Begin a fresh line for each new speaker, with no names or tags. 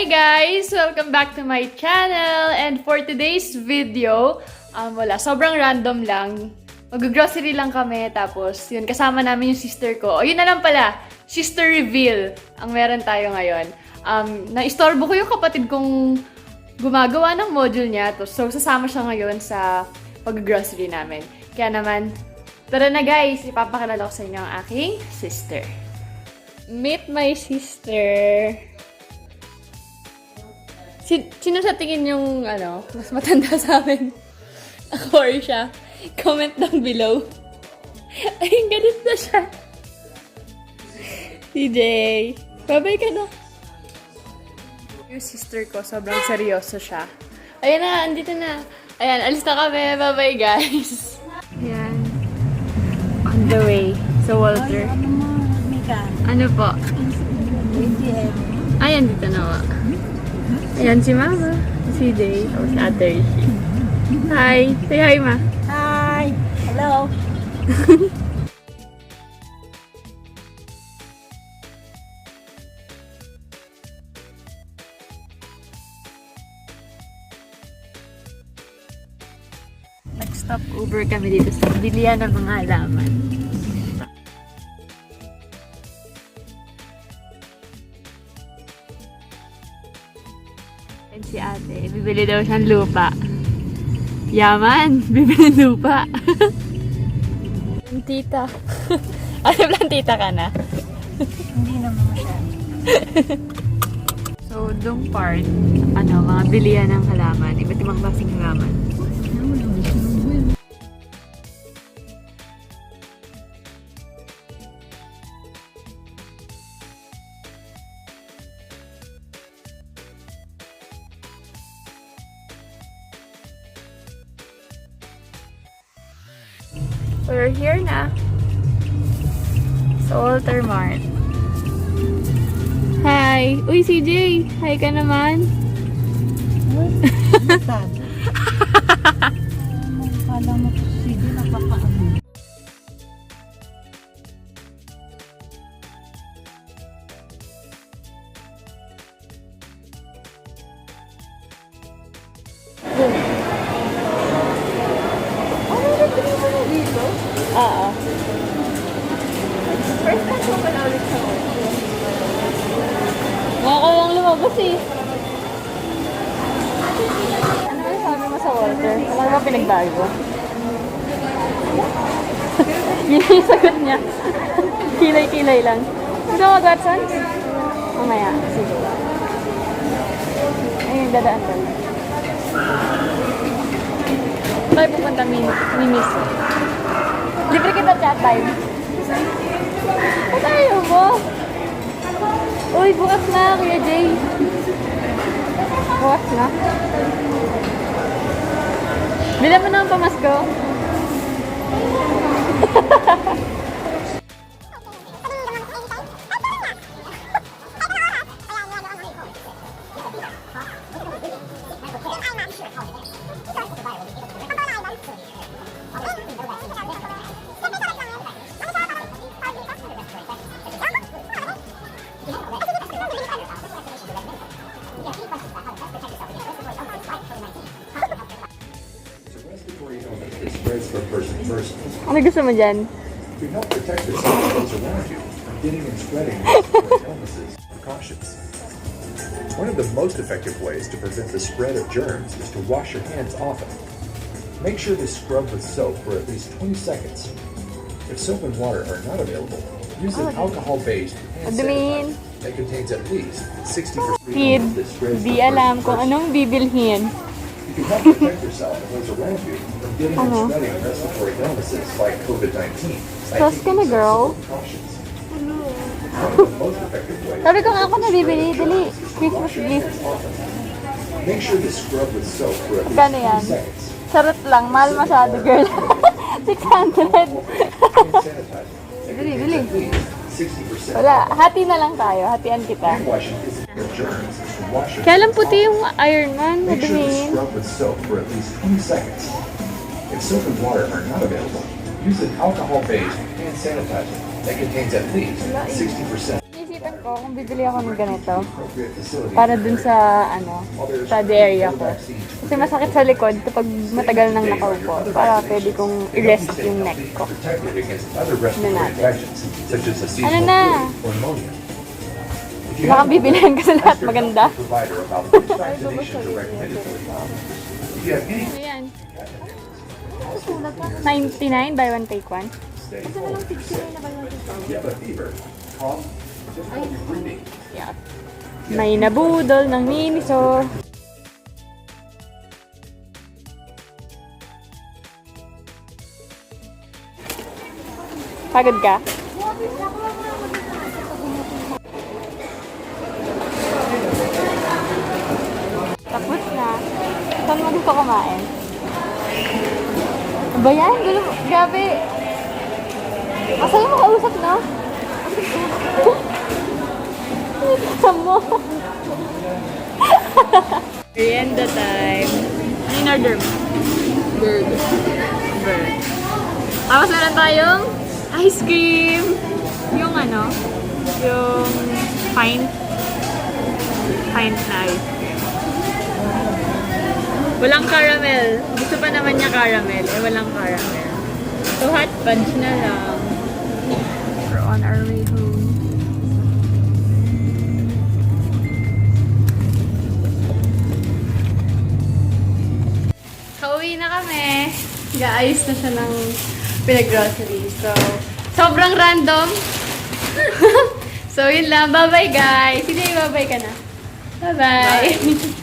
Hi guys! Welcome back to my channel! And for today's video, sobrang random lang. Mag-grocery lang kami, tapos yun, kasama namin yung sister ko. O yun na lang pala, sister reveal ang meron tayo ngayon. Na-istorbo ko yung kapatid kong gumagawa ng module niya, so sasama siya ngayon sa pag-grocery namin. Kaya naman, tara na guys, ipapakilala ko sa inyo ang aking sister. Meet my sister. Sino sa tingin yung, mas matanda sa amin? Ako or siya? Comment down below. Ay, ganit na siya. CJ, bye-bye ka na. Yung sister ko, sobrang seryoso siya. Ayan na, andito na. Ayan, alis na kami. Bye-bye, guys. Ayan. On the way. So, Walter. Ano po? Ayan, dito na wa. Ayan si Mama, si Jay, o si Ate Rishi. Hi! Say hi, Ma!
Hi! Hello!
Nag-stop over kami dito sa bilihan ng mga halaman. And si ate, bibili daw siyang lupa. Yaman! Bibili lupa! Plantita. Ano, plantita ka na?
Hindi naman masyado.
So, dong part, mga bilihan ng halaman. Iba't ibang klaseng halaman. We're here na. Sa Walter Mart. Hi! Uy, CJ! Hi ka naman!
Saan? Kala mo ko sige nakakaano.
Oo. First time ko pala ulit sa Walter. Nga ka lang lumabas eh. Ano ba sabi mo sa Walter? Wala ba pinagbago? Yun yung sagot niya. Kilay-kilay lang. Gusto mo mag-Watsons? Mamaya. Sige. Ayun, dadaan ko. Tayo pupunta Mimis. Libre kita chat time. Ba't ayaw mo? Uy, bukas na, Kuya Jay. Bukas na. Bila mo na ang pamasko. Ano gusto mo dyan?
To help protect yourself and those around you from getting and spreading respiratory illnesses, precautions. One of the most effective ways to prevent the spread of germs is to wash your hands often. Make sure to scrub with soap for at least 20 seconds. If soap and water are not available, use an alcohol-based hand sanitizer that contains at least 60%
Kid, di alam kung anong bibilhin.
You can help protect yourself and those around you from getting and spreading respiratory illnesses like COVID-19.
Sus ka na, girl. Sabi ko nga ako nabibili. Dali. Christmas gift.
Make sure to scrub with soap for at least
Kano yan?
20 seconds.
Charot lang. Mahal masyado, girl. 600. Dali, dali.
60%.
Wala. Hati na lang tayo. Hatian kita.
Washing is germs is to wash your
Kaya lang puti yung Iron Man.
Make sure to
Madumihin.
scrub with soap for at least 20 seconds. If soap and water are not available, use an alcohol-based hand sanitizer that contains at least 60%.
Naisipan ko kung bibili ako ng ganito. Para dun sa, sa area ko. Kasi masakit sa likod kapag matagal nang nakaupo. Para pwede kong i-rest yung neck ko.
Protected against other respiratory
Ano natin?
infections, such as a
Ano
seasonal
na?
flu or pneumonia. If you
Baka
have
bibilihan ka sa lahat maganda.
provider about which vaccinations are recommended for you. If you have any
Ayan. 99 buy one take one.
stay home, if you have a fever, cough, difficulty breathing,
Yeah. May nabudol ng miniso. Pagod ka? Tapos na. Saan mo gusto kumain? Ano ba yan? Grabe. Masaya mo kausap, no? Kasam mo. Merienda time. Ano yung order mo? Bird. Bird. Tapos meron tayong ice cream. Yung yung pint na ice cream. Walang caramel. Gusto pa naman niya caramel. Walang caramel. So hot fudge na lang. We're on our way home. Kauwi na kami. Gaayos na siya ng pinag-grocery. So, sobrang random. So, yun lang. Bye-bye, guys. Sige, bye-bye ka na. Bye-bye.